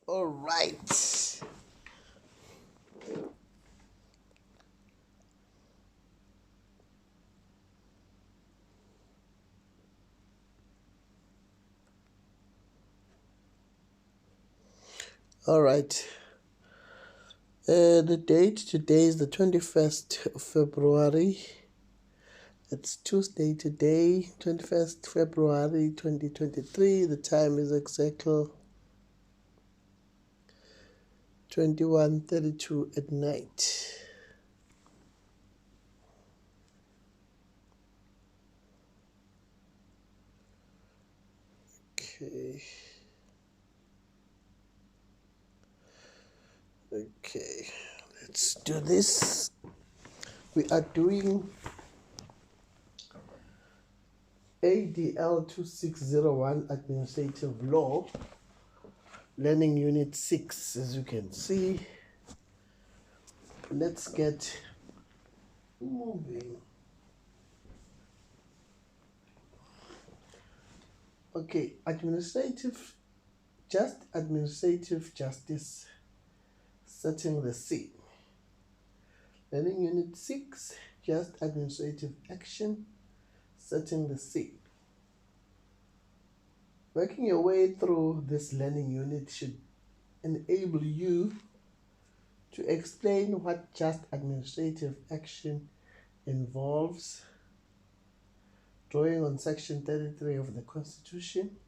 All right. All right. The date today is the 21st of February. It's Tuesday today, 21st February 2023. The time is exactly 21:32 at night. Okay. Okay. Let's do this. We are doing ADL2601 Administrative Law, Learning Unit 6, as you can see. Let's get moving. Okay, administrative justice, setting the scene. Learning Unit 6, just administrative action, setting the scene. Working your way through this learning unit should enable you to explain what just administrative action involves, drawing on Section 33 of the Constitution.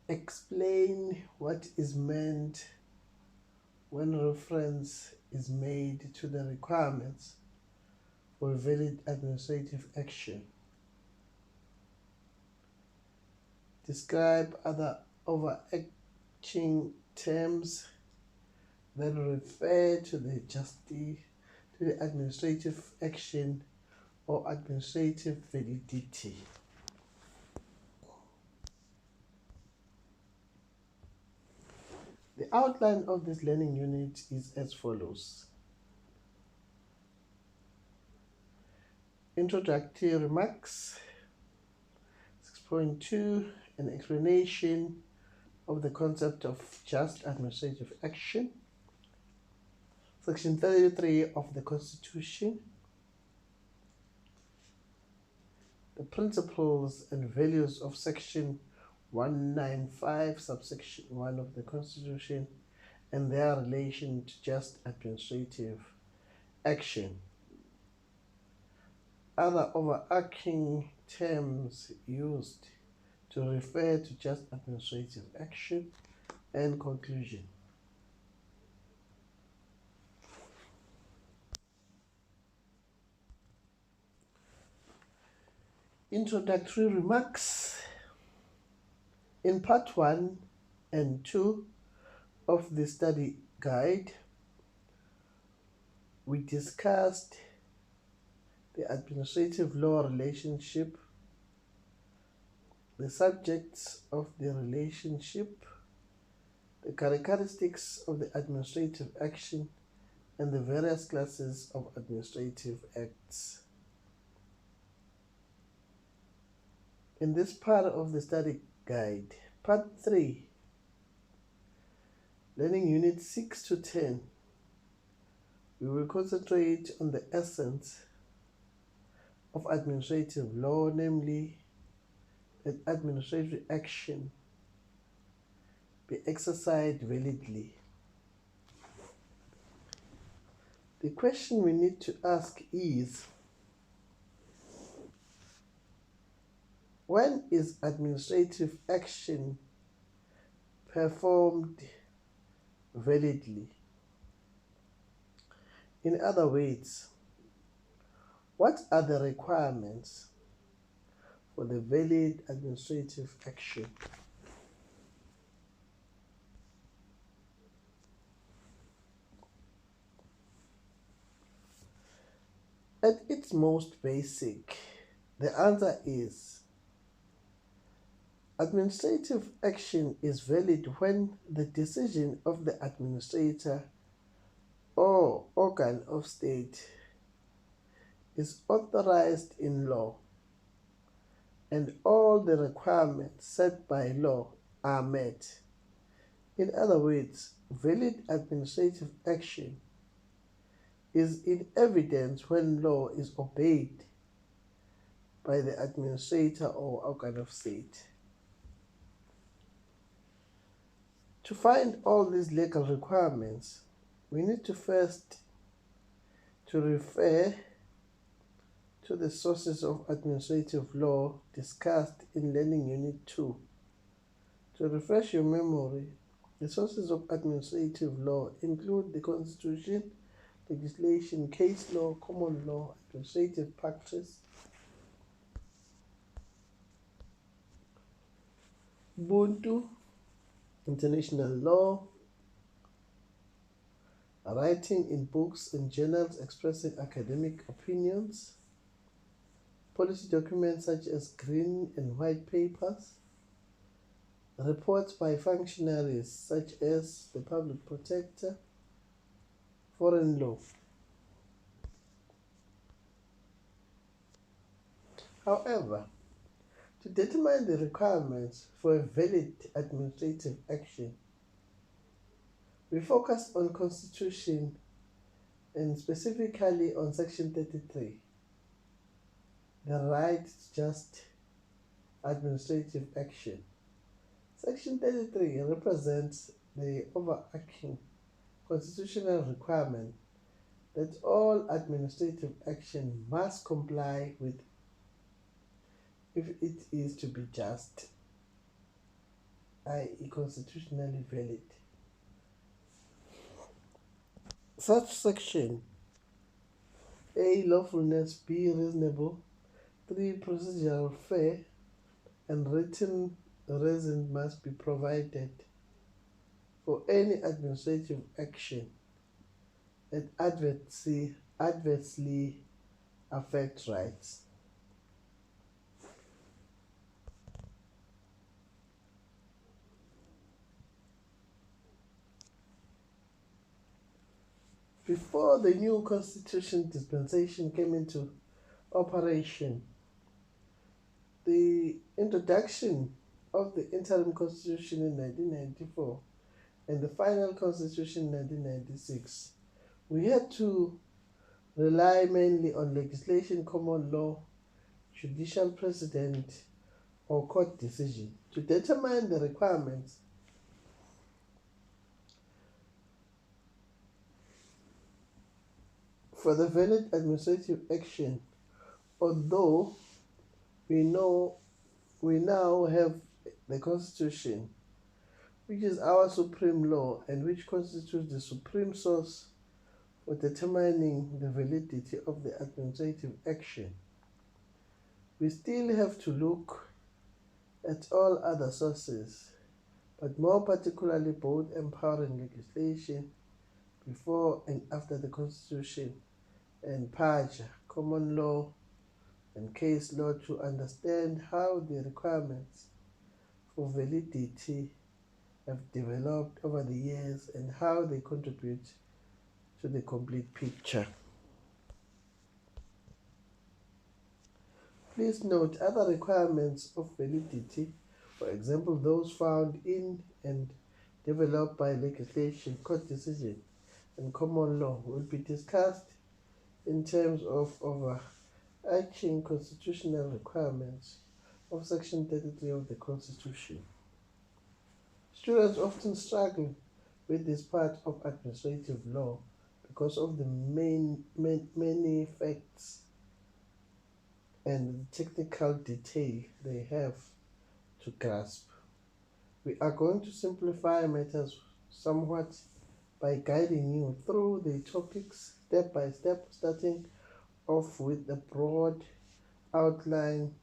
Explain what is meant when reference is made to the requirements for valid administrative action. Describe other overarching terms that refer to the administrative action or administrative validity. The outline of this learning unit is as follows. Introductory remarks. 6.2, an explanation of the concept of just administrative action. Section 33 of the Constitution. The principles and values of Section 195, subsection 1 of the Constitution, and their relation to just administrative action. Other overarching terms used to refer to just administrative action, and conclusion. Introductory remarks. In part 1 and 2 of the study guide, we discussed the administrative law relationship, the subjects of the relationship, the characteristics of the administrative action, and the various classes of administrative acts. In this part of the study guide, part 3, learning unit 6 to 10, we will concentrate on the essence of administrative law, namely that administrative action be exercised validly. The question we need to ask is, when is administrative action performed validly? In other words, what are the requirements for the valid administrative action? At its most basic, the answer is administrative action is valid when the decision of the administrator or organ of state is authorized in law and all the requirements set by law are met, In other words, valid administrative action is in evidence when law is obeyed by the administrator or organ of state. To find all these legal requirements, we need to first refer to the sources of administrative law discussed in Learning Unit 2. To refresh your memory, the sources of administrative law include the Constitution, legislation, case law, common law, administrative practice, Ubuntu, international law, writing in books and journals expressing academic opinions, policy documents such as green and white papers, reports by functionaries such as the public protector, foreign law. However, to determine the requirements for a valid administrative action, we focus on Constitution and specifically on Section 33, the right to just administrative action. Section 33 represents the overarching constitutional requirement that all administrative action must comply with if it is to be just, i.e. constitutionally valid. Such section: A. Lawfulness. B. Reasonable. 3. Procedural fair, and written reason must be provided for any administrative action that adversely affects rights. Before the new Constitution dispensation came into operation, the introduction of the interim Constitution in 1994 and the final Constitution in 1996, we had to rely mainly on legislation, common law, judicial precedent, or court decision to determine the requirements for the valid administrative action. Although we now have the Constitution, which is our supreme law and which constitutes the supreme source for determining the validity of the administrative action, we still have to look at all other sources, but more particularly both empowering legislation before and after the Constitution and PAJA, common law and case law, to understand how the requirements for validity have developed over the years and how they contribute to the complete picture. Please note other requirements of validity, for example those found in and developed by legislation, court decision, and common law, will be discussed in terms of overarching constitutional requirements of Section 33 of the Constitution. Students often struggle with this part of administrative law because of the many facts and technical detail they have to grasp. We are going to simplify matters somewhat by guiding you through the topics step by step, starting off with the broad outline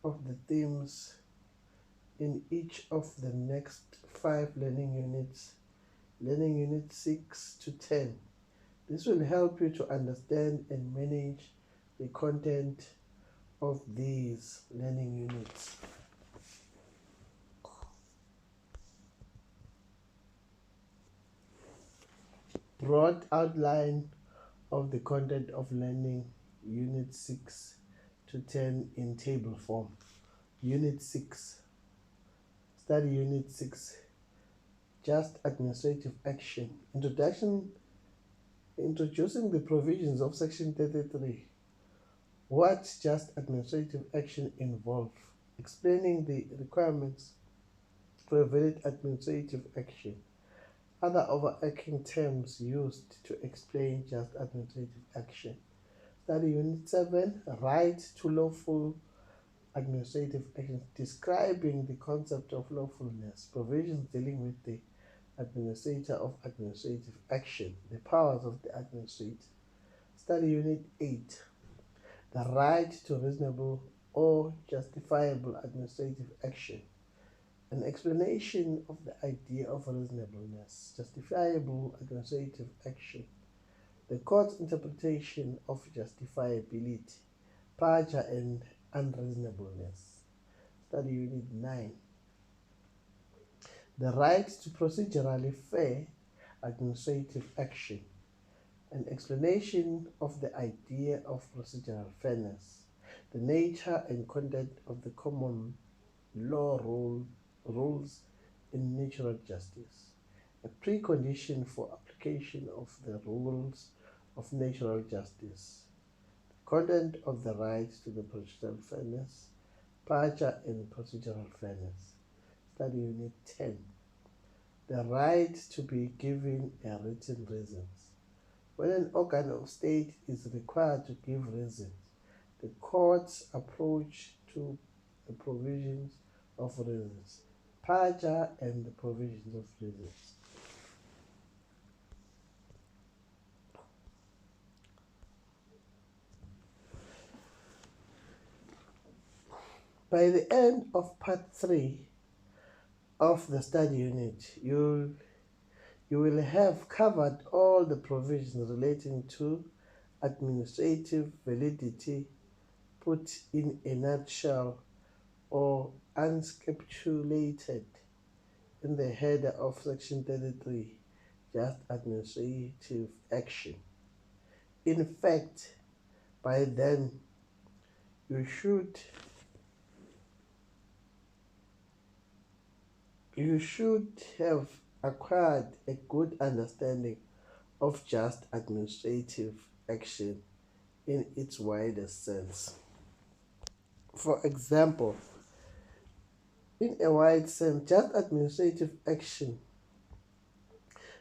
of the themes in each of the next 5 learning units, learning unit 6 to 10. This will help you to understand and manage the content of these learning units. Broad outline of the content of learning unit 6 to 10 in table form. Unit 6. Study Unit 6. just administrative action. Introducing the provisions of Section 33. What just administrative action involve? Explaining the requirements for a valid administrative action. Other overarching terms used to explain just administrative action. Study Unit 7, Right to Lawful Administrative Action, describing the concept of lawfulness, provisions dealing with the administrator of administrative action, the powers of the administrator. Study Unit 8, the right to reasonable or justifiable administrative action, an explanation of the idea of reasonableness, justifiable administrative action, the court's interpretation of justifiability, pleasure and unreasonableness. Study Unit 9. The right to procedurally fair administrative action, an explanation of the idea of procedural fairness, the nature and content of the common law rules in natural justice, a precondition for application of the rules of natural justice, the content of the right to the procedural fairness, pleasure and procedural fairness. Study Unit 10. The right to be given a written reasons. When an organ of state is required to give reasons, the court's approach to the provisions of reasons, pleasure and the provisions of reasons. By the end of part 3 of the study unit, you will have covered all the provisions relating to administrative validity, put in a nutshell or unscapulated in the header of Section 33, just administrative action. In fact, by then, you should have acquired a good understanding of just administrative action in its widest sense. For example, in a wide sense, just administrative action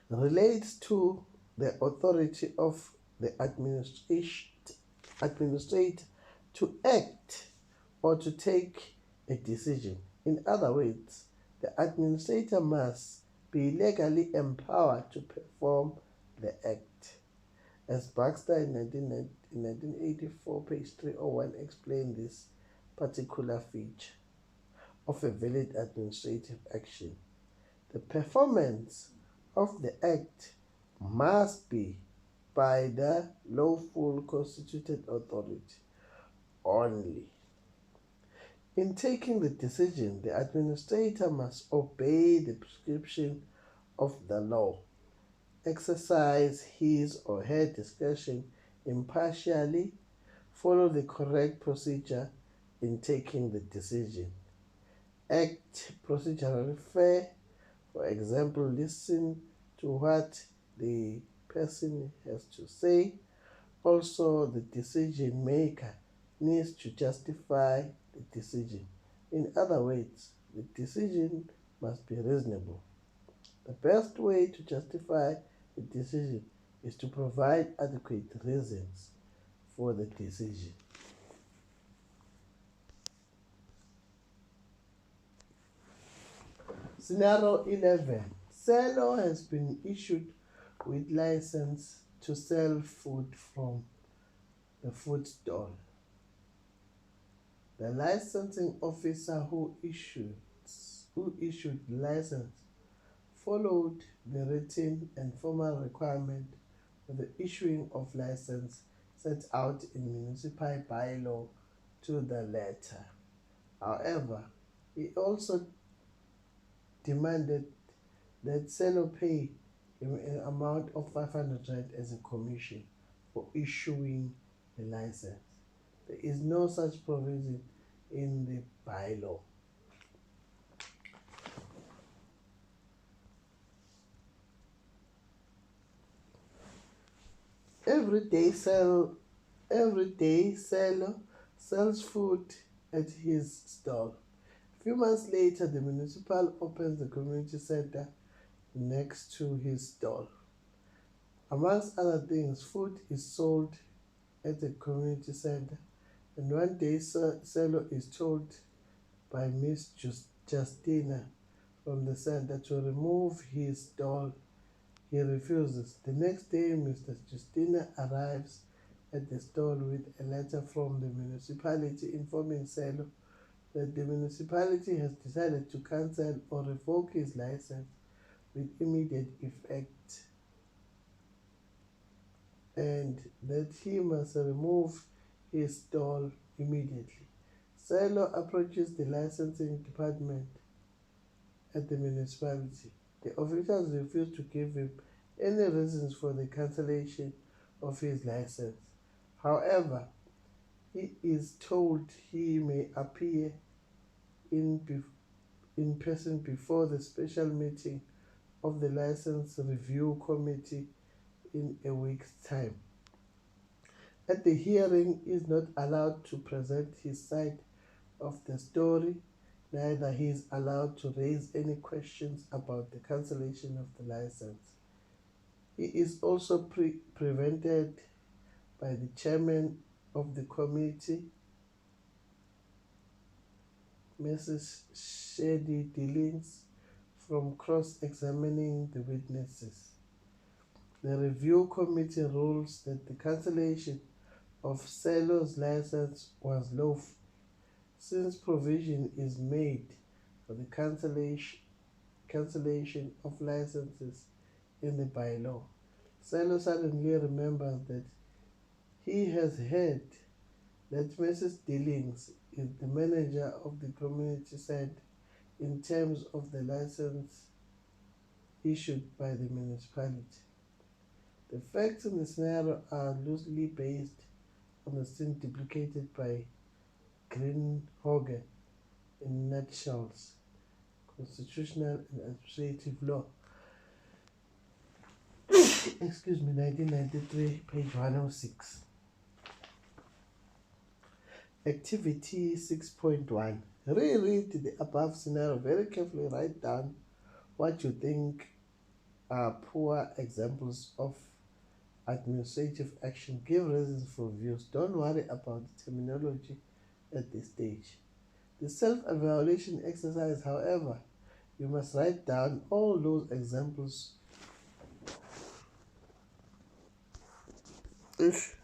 relates to the authority of the administrator to act or to take a decision. In other words, the administrator must be legally empowered to perform the act. As Baxter in 1984, page 301, explained this particular feature of a valid administrative action. The performance of the act must be by the lawful constituted authority only. In taking the decision, the administrator must obey the prescription of the law, exercise his or her discretion impartially, follow the correct procedure in taking the decision, act procedurally fair, for example, listen to what the person has to say. Also, the decision maker needs to justify the decision. In other words, the decision must be reasonable. The best way to justify the decision is to provide adequate reasons for the decision. Scenario 11. Seller has been issued with license to sell food from the food stall. The licensing officer who issued the license followed the written and formal requirement for the issuing of license set out in municipal bylaw to the letter. However, he also demanded that seller pay him an amount of 500 rand as a commission for issuing the license. There is no such provision in the bylaw. Every day, seller sells food at his stall. A few months later, the municipal opens the community center next to his stall. Amongst other things, food is sold at the community center, and one day Selo is told by Miss Justina from the center to remove his stall. He refuses. The next day, Mr. Justina arrives at the stall with a letter from the municipality informing Selo that the municipality has decided to cancel or revoke his license with immediate effect, and that he must remove his stall immediately. Silo approaches the licensing department at the municipality. The officials refuse to give him any reasons for the cancellation of his license. However, he is told he may appear in, in person before the special meeting of the License Review Committee in a week's time. At the hearing, he is not allowed to present his side of the story, neither he is allowed to raise any questions about the cancellation of the license. He is also prevented by the chairman of the committee, Mrs. Shady Dillings, from cross-examining the witnesses. The review committee rules that the cancellation of Selo's license was lawful, since provision is made for the cancellation of licenses in the bylaw. Selo suddenly remembers that he has heard that Mrs. Dillings is the manager of the community center in terms of the license issued by the municipality. The facts in the scenario are loosely based on the scene duplicated by Greenhogen in nutshells, Constitutional and Administrative Law. Excuse me, 1993, page 106. Activity 6.1. Reread the above scenario very carefully. Write down what you think are poor examples of administrative action. Give reasons for views. Don't worry about the terminology at this stage. The self-evaluation exercise, however, you must write down all those examples. This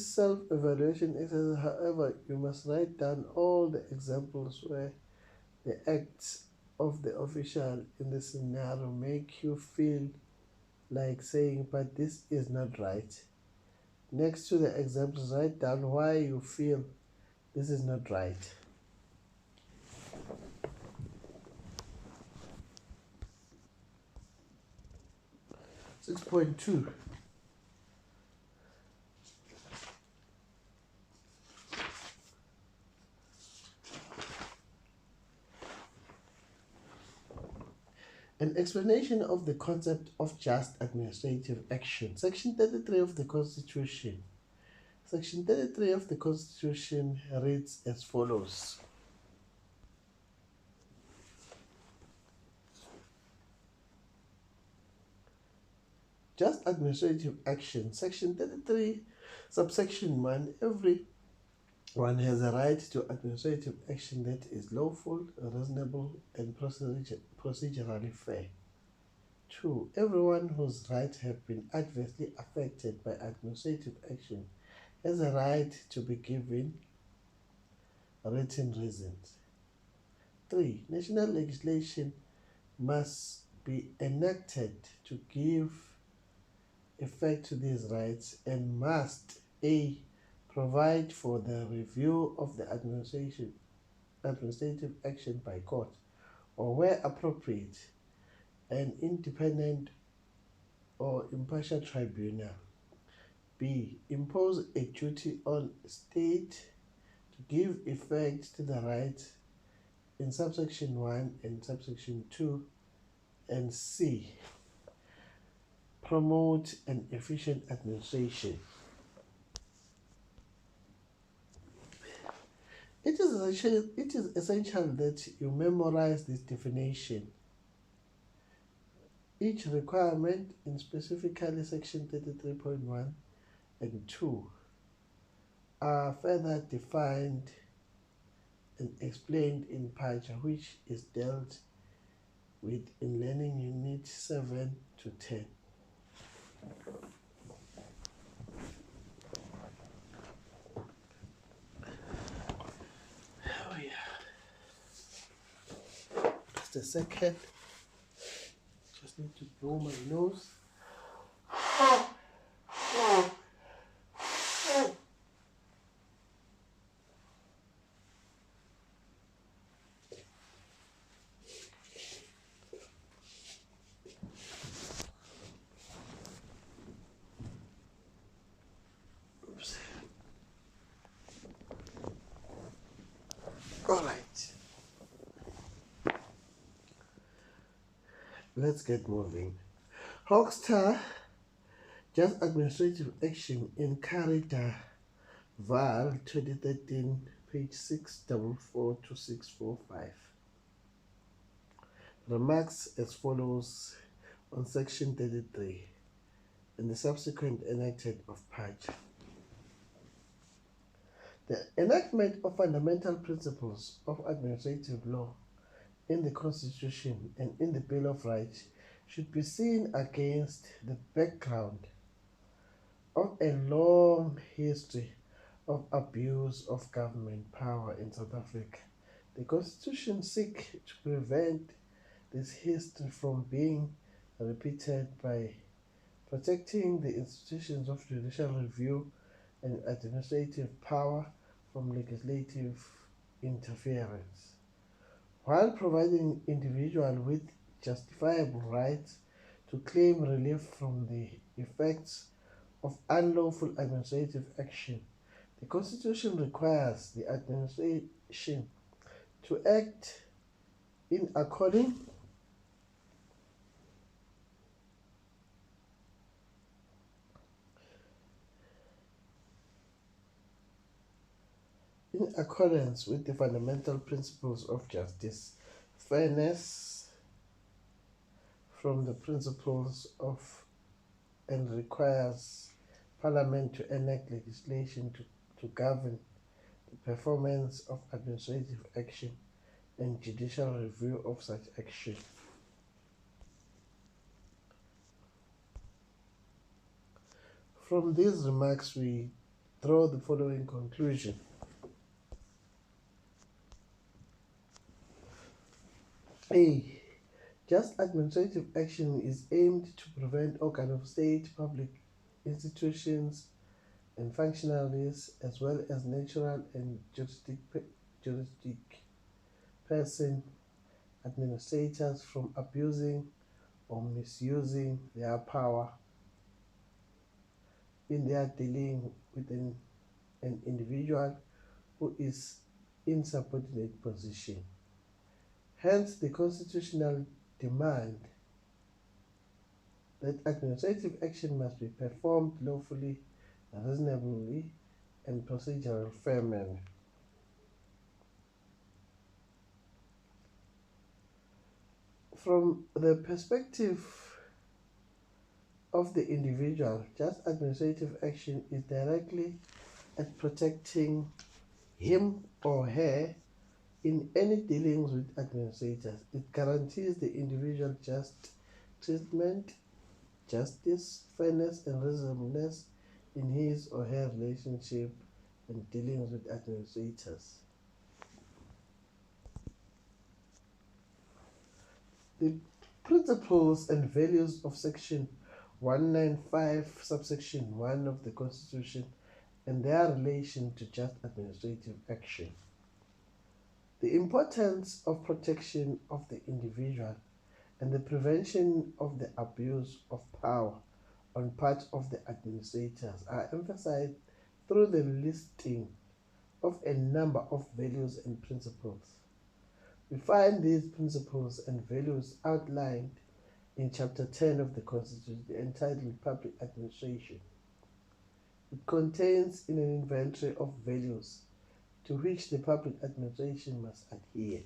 self-evaluation exercise, however, you must write down all the examples where the acts of the official in the scenario make you feel like saying, but this is not right. Next to the examples, write down why you feel this is not right. Six point two. An explanation of the concept of just administrative action. Section 33 of the Constitution. Section 33 of the Constitution reads as follows. Just administrative action. Section 33, subsection 1. Everyone has a right to administrative action that is lawful, reasonable, and procedurally fair. 2. Everyone whose rights have been adversely affected by administrative action has a right to be given written reasons. 3. National legislation must be enacted to give effect to these rights and must A. Provide for the review of the administrative action by court, or where appropriate, an independent or impartial tribunal. B. Impose a duty on state to give effect to the rights in subsection 1 and subsection 2, and C, promote an efficient administration. It is essential that you memorize this definition. Each requirement in specifically section 33.1 and 2 are further defined and explained in PAJA, which is dealt with in Learning Unit 7 to 10. Oh yeah. Just a second. Just need to blow my nose. Oops. All right. Let's get moving. Hogstar Just Administrative Action in Carida Val 2013, page 644 to 645. Remarks as follows on section 33 and the subsequent enacted of PAJ. The enactment of fundamental principles of administrative law in the Constitution and in the Bill of Rights should be seen against the background of a long history of abuse of government power in South Africa. The Constitution seeks to prevent this history from being repeated by protecting the institutions of judicial review and administrative power from legislative interference, while providing individuals with justifiable rights to claim relief from the effects of unlawful administrative action. The Constitution requires the administration to act in accordance with the fundamental principles of justice, fairness, from the principles of, and requires Parliament to enact legislation to govern the performance of administrative action and judicial review of such action. From these remarks, we draw the following conclusion. A. Just administrative action is aimed to prevent organs of state, public institutions, and functionaries, as well as natural and juristic person administrators from abusing or misusing their power in their dealing with an individual who is in subordinate position. Hence, the constitutional demand that administrative action must be performed lawfully, reasonably, and procedural fair manner. From the perspective of the individual, just administrative action is directly at protecting him or her in any dealings with administrators. It guarantees the individual just treatment, justice, fairness, and reasonableness in his or her relationship and dealings with administrators. The principles and values of Section 195, subsection 1 of the Constitution and their relation to just administrative action. The importance of protection of the individual and the prevention of the abuse of power on part of the administrators are emphasized through the listing of a number of values and principles. We find these principles and values outlined in Chapter 10 of the Constitution entitled Public Administration. It contains an inventory of values to which the public administration must adhere.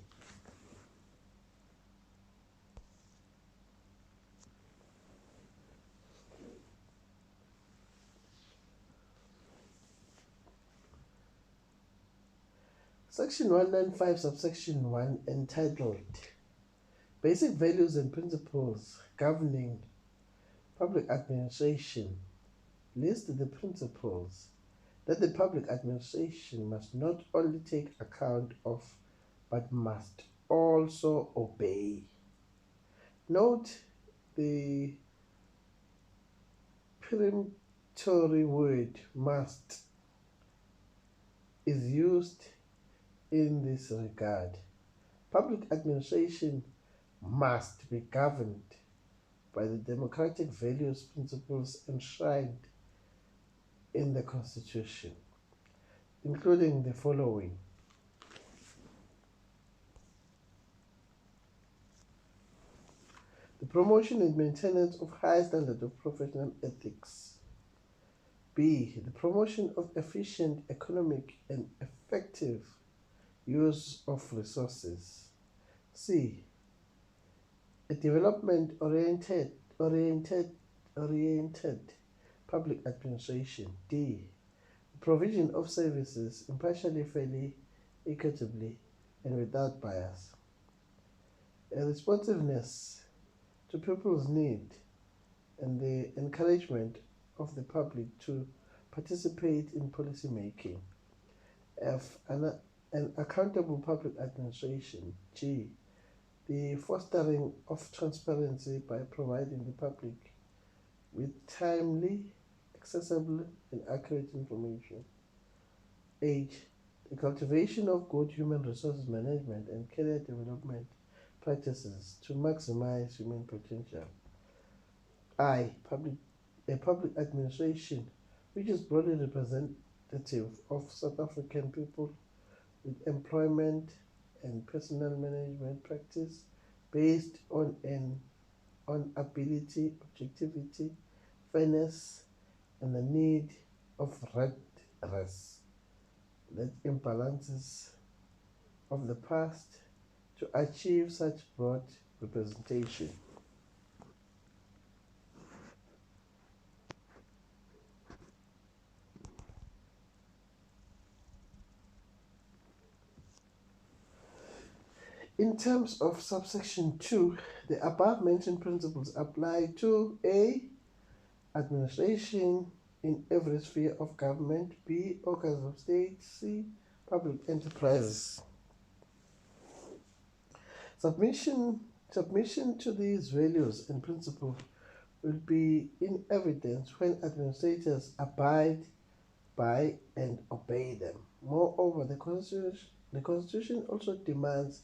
Section 195, subsection 1, entitled Basic Values and Principles Governing Public Administration, lists the principles that the public administration must not only take account of, but must also obey. Note the peremptory word must is used in this regard. Public administration must be governed by the democratic values principles enshrined in the Constitution, including the following. The promotion and maintenance of high standards of professional ethics. B. The promotion of efficient, economic, and effective use of resources. C. A development-oriented public administration. D. The provision of services impartially, fairly, equitably, and without bias. A responsiveness to people's need and the encouragement of the public to participate in policy making. F. An accountable public administration. G. The fostering of transparency by providing the public with timely, accessible, and accurate information. H. The cultivation of good human resources management and career development practices to maximize human potential. I. A public administration which is broadly representative of South African people with employment and personnel management practice based on ability, objectivity, fairness, and the need of redress that imbalances of the past to achieve such broad representation. In terms of subsection 2, the above-mentioned principles apply to A. Administration in every sphere of government. B. Organs of state. C. Public enterprises. Submission to these values and principles will be in evidence when administrators abide by and obey them. Moreover, the Constitution also demands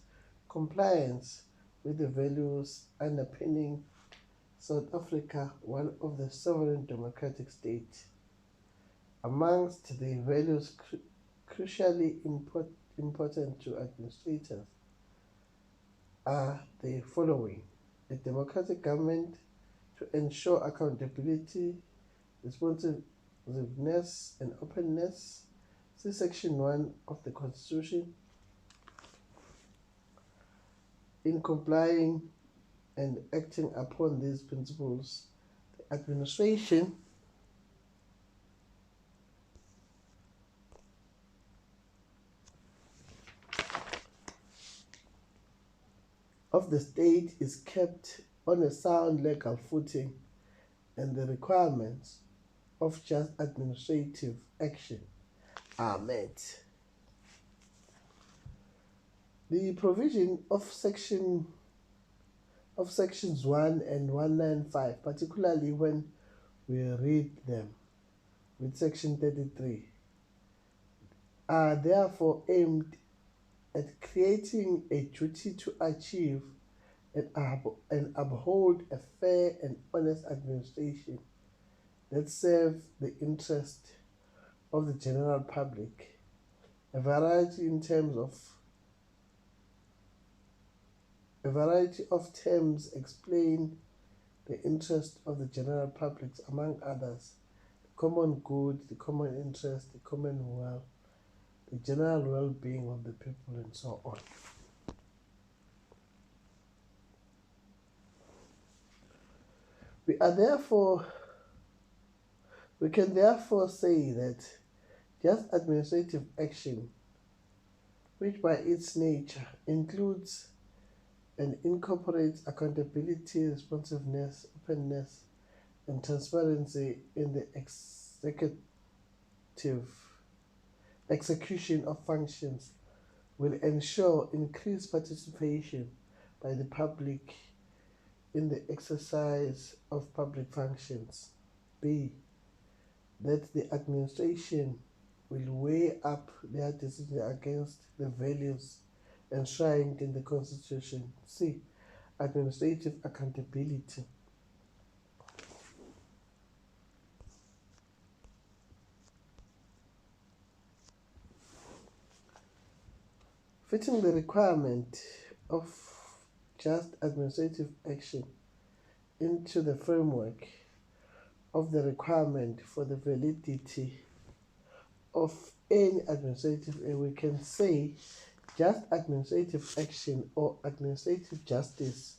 compliance with the values underpinning South Africa, one of the sovereign democratic states. Amongst the values crucially important to administrators are the following: a democratic government to ensure accountability, responsiveness, and openness. See Section 1 of the Constitution. In complying and acting upon these principles, the administration of the state is kept on a sound legal footing, and the requirements of just administrative action are met. The provision of Sections 1 and 195, particularly when we read them with Section 33, are therefore aimed at creating a duty to achieve and uphold a fair and honest administration that serves the interest of the general public A variety of terms explain the interest of the general public, among others: the common good, the common interest, the commonwealth, the general well-being of the people, and so on. We can therefore say that just administrative action, which by its nature includes and incorporates accountability, responsiveness, openness, and transparency in the execution of functions, will ensure increased participation by the public in the exercise of public functions. B. That the administration will weigh up their decision against the values enshrined in the Constitution. C. Administrative accountability. Fitting the requirement of just administrative action into the framework of the requirement for the validity of any administrative act, we can say just administrative action or administrative justice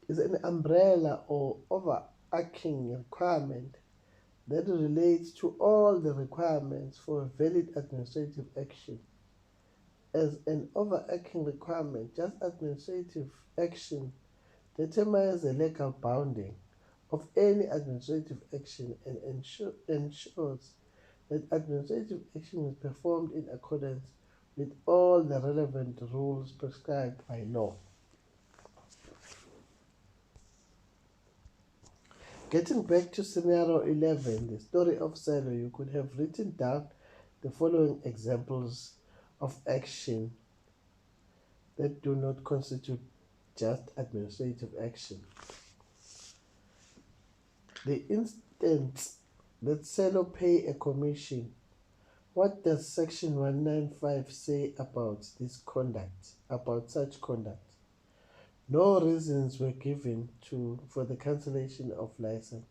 is an umbrella or overarching requirement that relates to all the requirements for a valid administrative action. As an overarching requirement, just administrative action determines the legal bounding of any administrative action and ensures that administrative action is performed in accordance with all the relevant rules prescribed by law. Getting back to scenario 11, the story of Silo, you could have written down the following examples of action that do not constitute just administrative action. The instance that Silo pay a commission. What does section 195 say about this conduct, about such conduct? No reasons were given for the cancellation of license.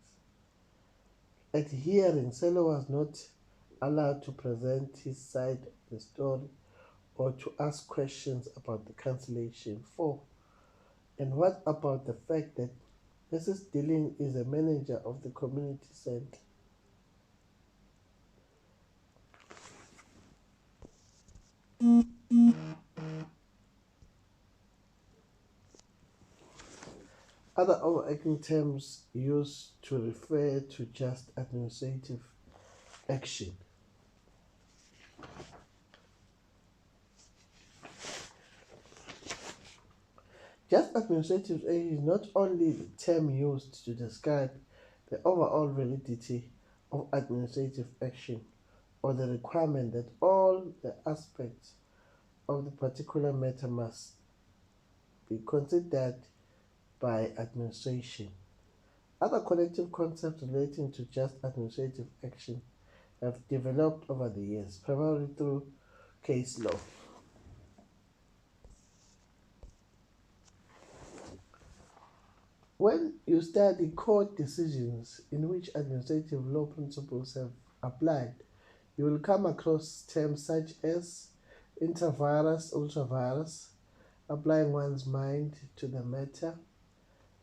At hearing, Selo was not allowed to present his side of the story or to ask questions about the cancellation. 4. And what about the fact that Mrs. Dilling is a manager of the community center? Other overarching terms used to refer to just administrative action. Just administrative action is not only the term used to describe the overall validity of administrative action or the requirement that all the aspects of the particular matter must be considered by administration. Other collective concepts relating to just administrative action have developed over the years, primarily through case law. When you study court decisions in which administrative law principles have applied, you will come across terms such as inter vires, ultra vires, applying one's mind to the matter,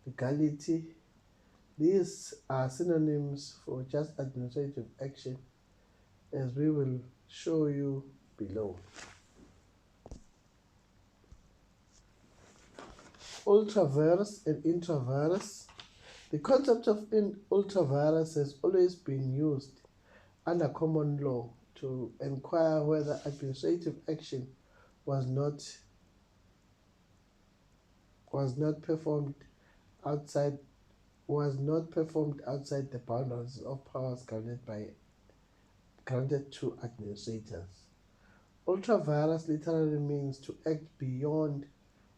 legality. These are synonyms for just administrative action, as we will show you below. Ultra vires and intra vires. The concept of ultra vires has always been used under common law to inquire whether administrative action was not performed outside the boundaries of powers granted to administrators. Ultra vires literally means to act beyond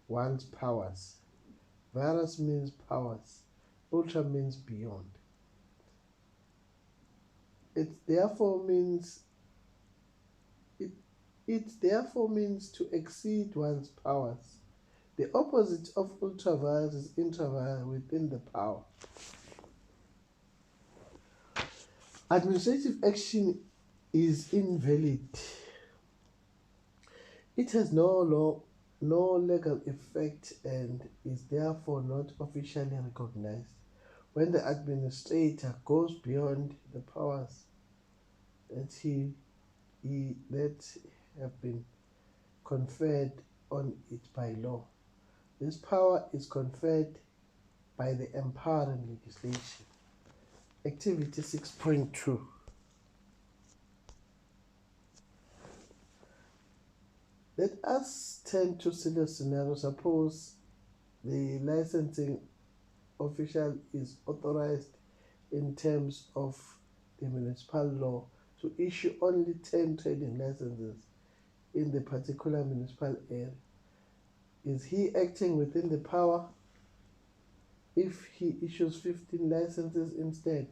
one's powers. Vires means powers. Ultra means beyond. It therefore means it It therefore means to exceed one's powers. The opposite of ultra-vires is intra-vires within the power. Administrative action is invalid. It has no legal effect and is therefore not officially recognized when the administrator goes beyond the powers that that have been conferred on it by law. This power is conferred by the empowering legislation. Activity 6.2. Let us turn to similar scenario. Suppose the licensing official is authorized in terms of the municipal law to issue only 10 trading licenses in the particular municipal area. Is he acting within the power if he issues 15 licenses instead?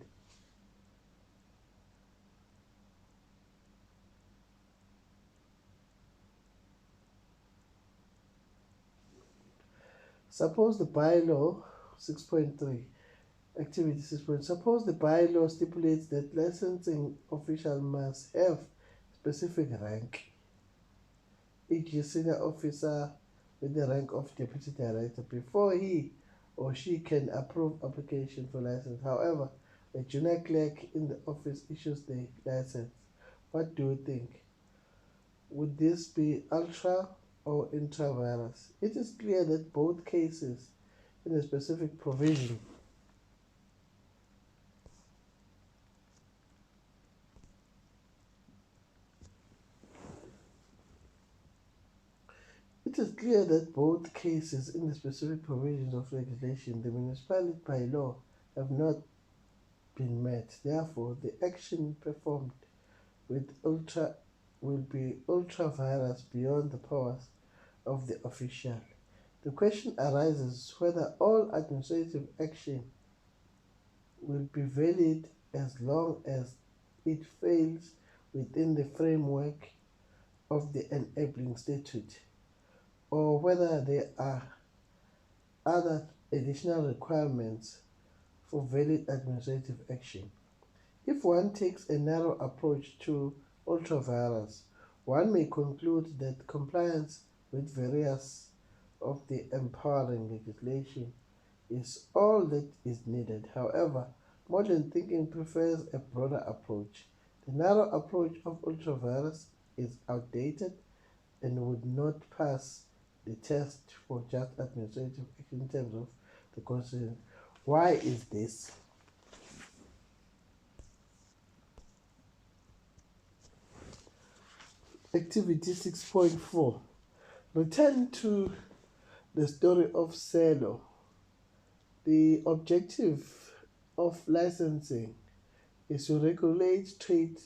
Suppose the bylaw 6.3, activity 6. Suppose the bylaw stipulates that licensing official must have specific rank, e.g. senior officer with the rank of deputy director, before he or she can approve application for license. However, a junior clerk in the office issues the license. What do you think? Would this be ultra or intra-virus? It is clear that both cases in a specific provision It is clear that both cases in the specific provisions of legislation, the municipality by law, have not been met. Therefore, the action performed with will be ultra-virus beyond the powers of the official. The question arises whether all administrative action will be valid as long as it fails within the framework of the enabling statute, or whether there are other additional requirements for valid administrative action. If one takes a narrow approach to ultra-virus, one may conclude that compliance with various of the empowering legislation is all that is needed. However, modern thinking prefers a broader approach. The narrow approach of ultra-virus is outdated and would not pass the test for just administrative action in terms of the Constitution. Why is this? Activity 6.4. Return to the story of Selo. The objective of licensing is to regulate trade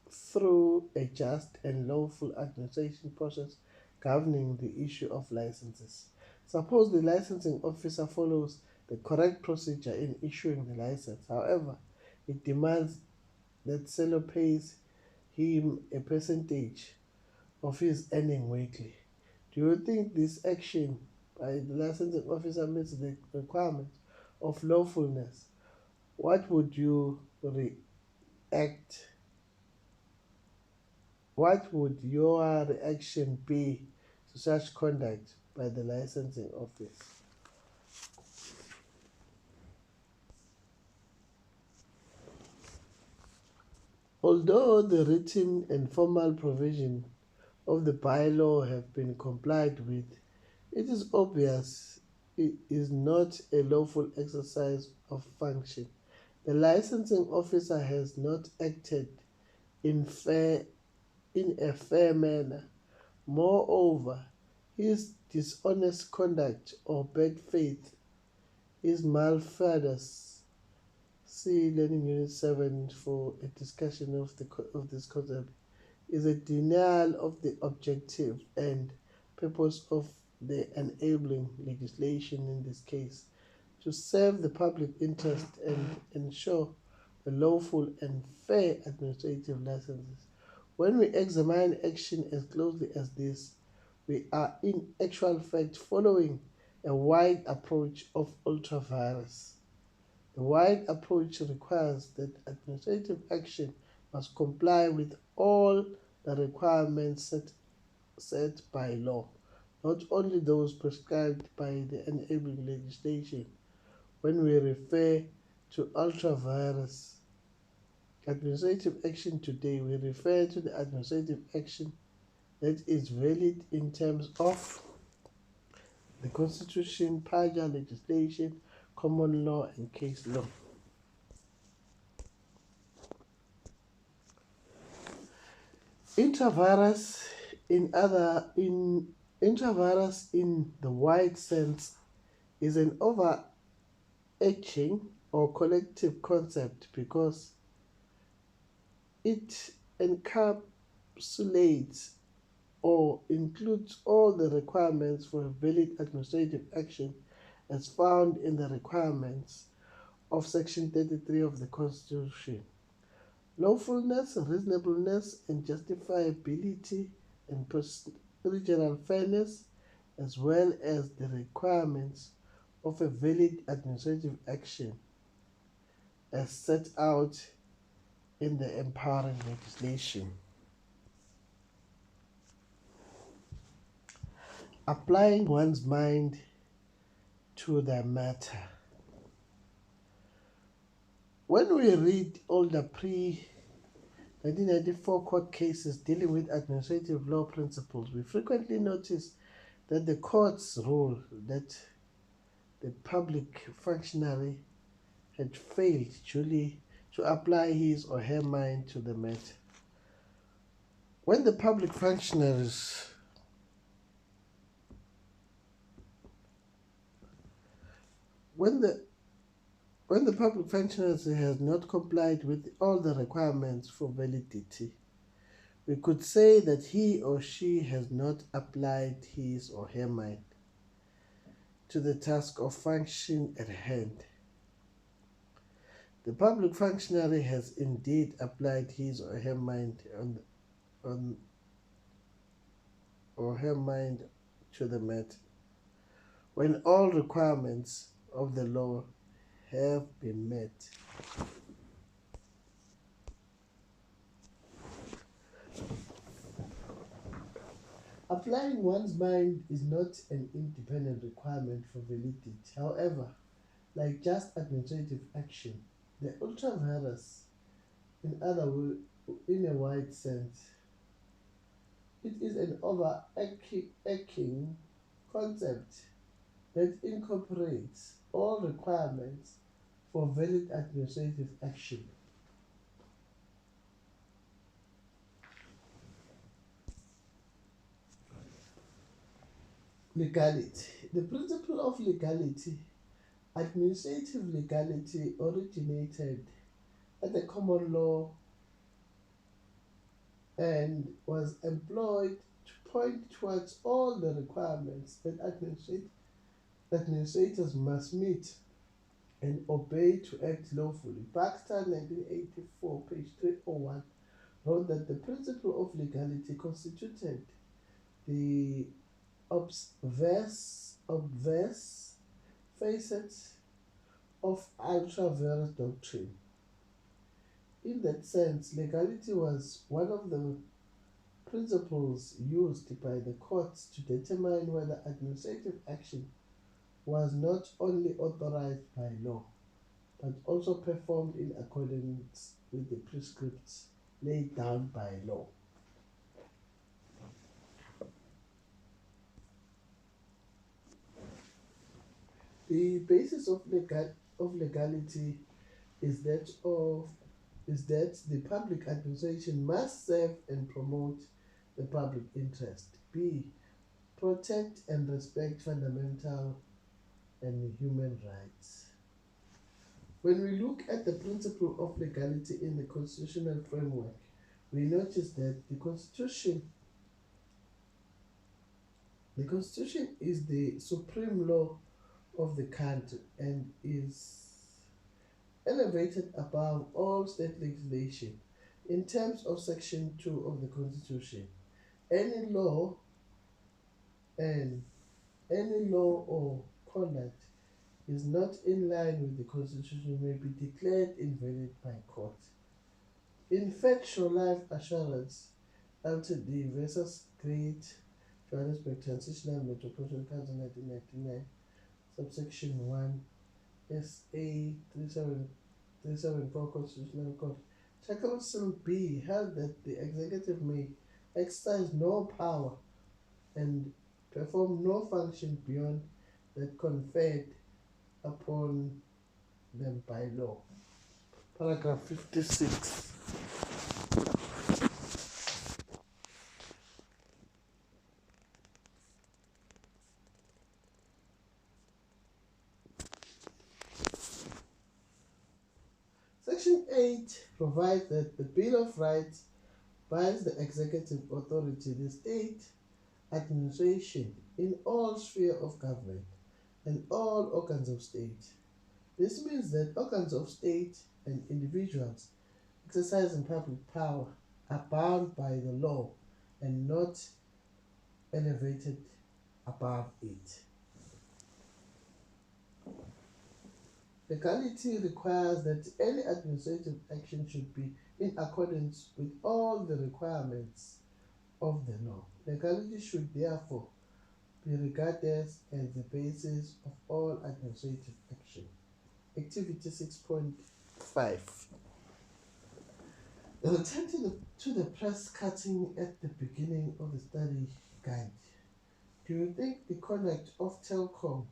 through a just and lawful administration process governing the issue of licenses. Suppose the licensing officer follows the correct procedure in issuing the license. However, it demands that seller pays him a percentage of his earning weekly. Do you think this action by the licensing officer meets the requirements of lawfulness? What would you react? What would your reaction be to such conduct by the licensing office? Although the written and formal provision of the bylaw have been complied with, it is obvious it is not a lawful exercise of function. The licensing officer has not acted in a fair manner. Moreover, his dishonest conduct or bad faith, his malfeasance. See Learning Unit 7 for a discussion of this concept, is a denial of the objective and purpose of the enabling legislation in this case, to serve the public interest and ensure the lawful and fair administrative licenses. When we examine action as closely as this, we are in actual fact following a wide approach of ultravirus. The wide approach requires that administrative action must comply with all the requirements set by law, not only those prescribed by the enabling legislation. When we refer to ultravirus administrative action today, we refer to the administrative action that is valid in terms of the Constitution, partial legislation, common law, and case law. Intravirus intravirus in the wide sense is an overarching or collective concept because it encapsulates or includes all the requirements for a valid administrative action as found in the requirements of Section 33 of the Constitution. Lawfulness, reasonableness, and justifiability and procedural fairness, as well as the requirements of a valid administrative action as set out in the empowering legislation. Applying one's mind to the matter. When we read all the pre-1994 court cases dealing with administrative law principles, we frequently notice that the courts rule that the public functionary had failed duly to apply his or her mind to the matter. When the public functionaries When the public functionary has not complied with all the requirements for validity, we could say that he or she has not applied his or her mind to the task of function at hand. The public functionary has indeed applied his or her mind to the matter when all requirements of the law have been met. Applying one's mind is not an independent requirement for validity. However, like just administrative action, the ultravirus, in a wide sense, it is an overarching concept that incorporates all requirements for valid administrative action. Legality. The principle of legality, administrative legality, originated at the common law and was employed to point towards all the requirements that administrators must meet and obey to act lawfully. Baxter, 1984, page 301, wrote that the principle of legality constituted the obverse facet of ultravirus doctrine. In that sense, legality was one of the principles used by the courts to determine whether administrative action was not only authorized by law, but also performed in accordance with the prescripts laid down by law. The basis of legality is that the public administration must serve and promote the public interest. B. Protect and respect fundamental and human rights. When we look at the principle of legality in the constitutional framework, we notice that the Constitution is the supreme law of the country and is elevated above all state legislation. In terms of Section 2 of the Constitution, any law and any law or conduct is not in line with the Constitution may be declared invalid by court. In Factual Life Assurance Ltd versus Great Johannesburg Transitional Metropolitan Council 1999, subsection 1, SA 3734 Constitutional Court, Chancellor B held that the executive may exercise no power and perform no function beyond that conferred upon them by law. Paragraph 56. Section 8 provides that the Bill of Rights binds the executive authority, the state administration, in all spheres of government and all organs of state. This means that organs of state and individuals exercising public power are bound by the law and not elevated above it. Legality requires that any administrative action should be in accordance with all the requirements of the law. Legality should therefore be regarded as the basis of all administrative action. Activity 6.5. Return to the press cutting at the beginning of the study guide. Do you think the conduct of Telkom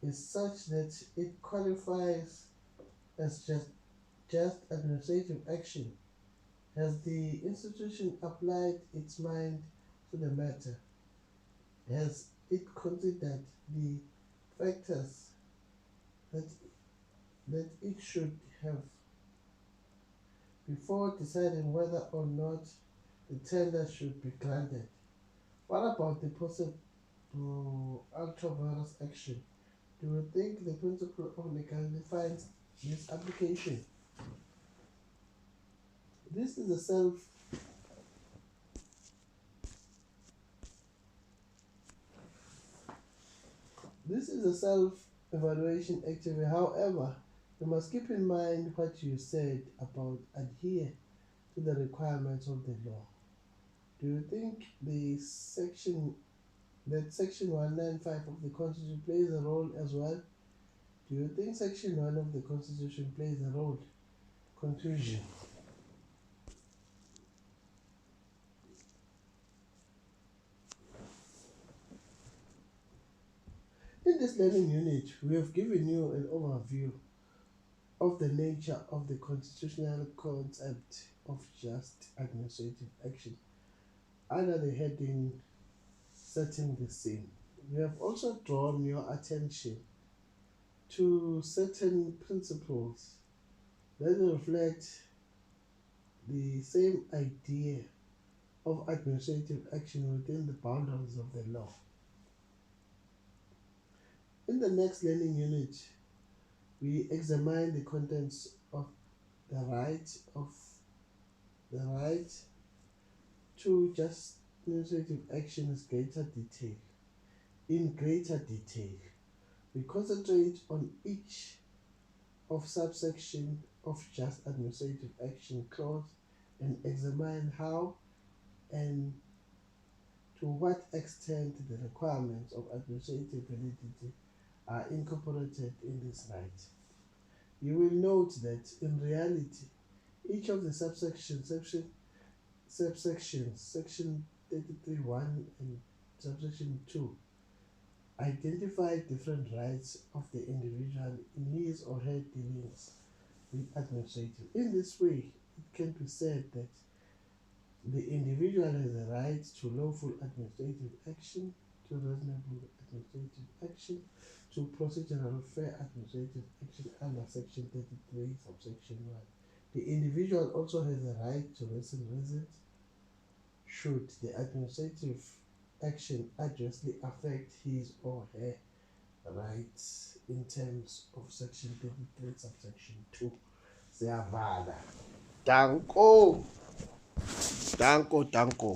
is such that it qualifies as just administrative action? Has the institution applied its mind to the matter? Has it considered the factors that it should have before deciding whether or not the tender should be granted? What about the possible ultra-virus action? Do you think the principle of legality finds this application? This is a self-evaluation activity. However, you must keep in mind what you said about adhere to the requirements of the law. Do you think Section 195 of the Constitution plays a role as well? Do you think Section 1 of the Constitution plays a role? Conclusion. In this learning unit, we have given you an overview of the nature of the constitutional concept of just administrative action under the heading Setting the Scene. We have also drawn your attention to certain principles that reflect the same idea of administrative action within the boundaries of the law. In the next learning unit, we examine the contents of the right to just administrative action in greater detail. We concentrate on each of subsection of just administrative action clause and examine how and to what extent the requirements of administrative validity are incorporated in this right. You will note that in reality, each of the subsections, section 33(1) and subsection 2, identify different rights of the individual in his or her dealings with administrative. In this way, it can be said that the individual has a right to lawful administrative action, to reasonable administrative action, to procedural fair administrative action under section 33, subsection 1. The individual also has a right to reason should the administrative action adversely affect his or her rights in terms of section 33, subsection 2. Ziyavala. Danko. Danko, Danko.